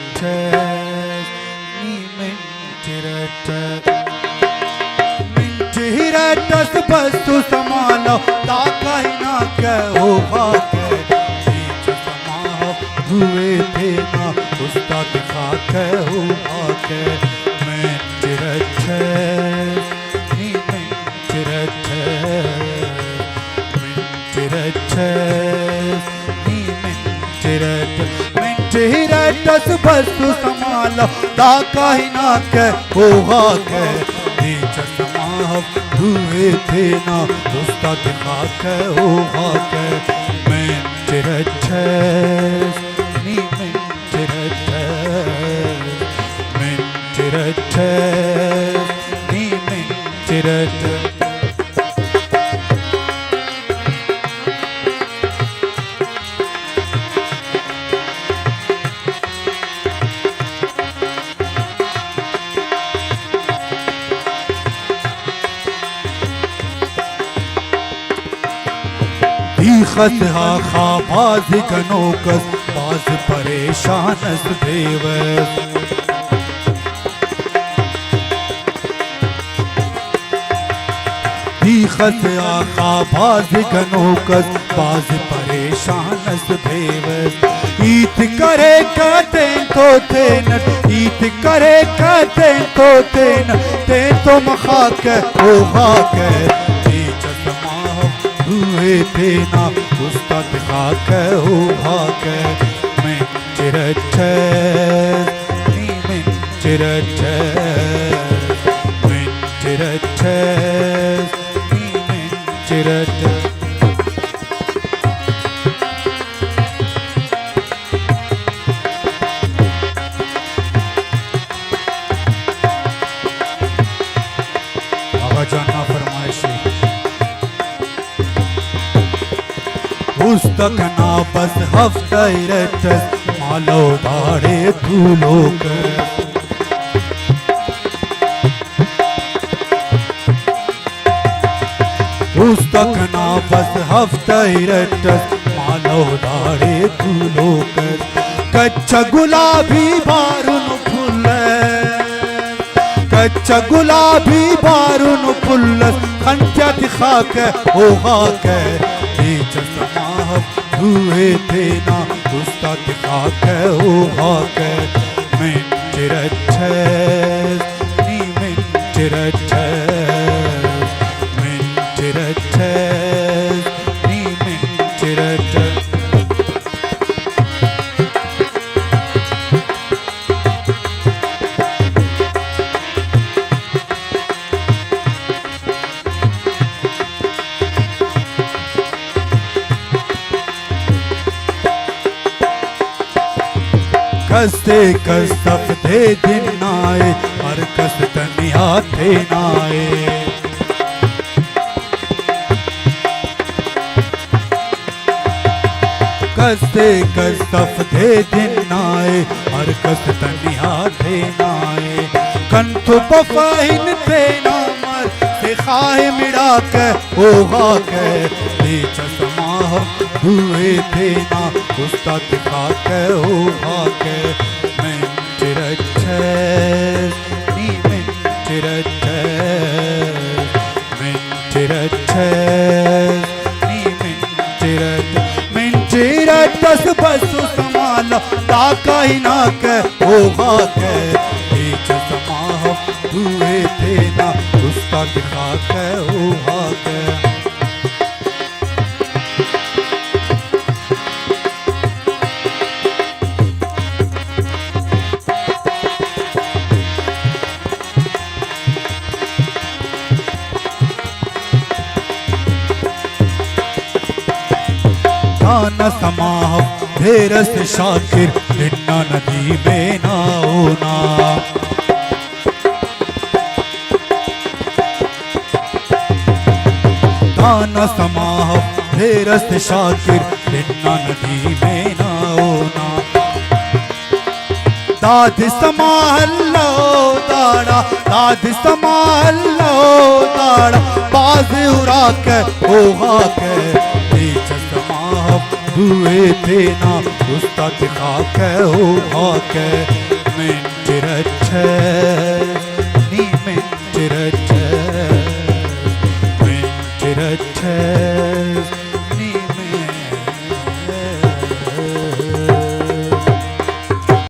Mintirattas, ni mintirattas. Mintirattas bastu samalo, ताका ही ना क्या होगा के बीच समाह हुए थे ना उसका दिखा के होगा के Mintirattas, ni mintirattas. Mintirattas, ni mintirattas. Mintirattas bastu samalo, ताका ही ना क्या होगा के बीच समाह हुए थे ना उसका दिखा के होगा के Mintirattas, ni mintirattas. Mintirattas, ni mintirattas. खसहा खाबाज कनोकस बाज परेशानस बेवस खसहा खाबाज कनोकस बाज परेशानस बेवस ईत करे कहते तो तेन ईत करे कहते तो तेन ते तो मखा के होगा के हुए थे ना उसका दिखा के होगा के Mintirattas, ni mintirattas. Mintirattas, ni mintirattas. बाबा जाना फरमाइशी पुस्तक ना बस हफ्तैरटस मालो दाड़े फूलोक पुस्तक ना बस हफ्तैरटस मालो दाड़े फूलोक कच्चा गुलाबी बारुन फुल कच्चा गुलाबी बारुन फुल्लस खंचा दिखा के होगा के बीच समाह हुए थे ना उसका दिखा के होगा के Mintirattas, ni mintirattas. Mintirattas, ni mintirattas. कस्ते कसफ दे दिन नाए हर कस तनिया थे नाए कस्ते कसफ दे दिन नाए हर कस तनिया थे नाए कंतु बफाइन थे नामर से खाए मिड़ा के होगा के बीच समाह हुए थे ना उसका दिखा के होगा के Mintirattas, ni mintirattas. Mintirattas, ni mintirattas. Mintirattas bastu samalo ताका ही ना के होगा के बीच समाह हुए थे ना उसका दिखा के होगा के दाना समाह धेरस शाकिर निन्ना नदी में ना होना दाना समाह धेरस शाकिर निन्ना नदी में ना होना दाद समाहल्लो दाड़ा दाद समाहल्लो दाड़ा बाज उड़ा के होगा के बीच समाह दुए तेना उस्ताद खाके हो खाके मिंचरच्छे नी मिंचरच्छे मिंचरच्छे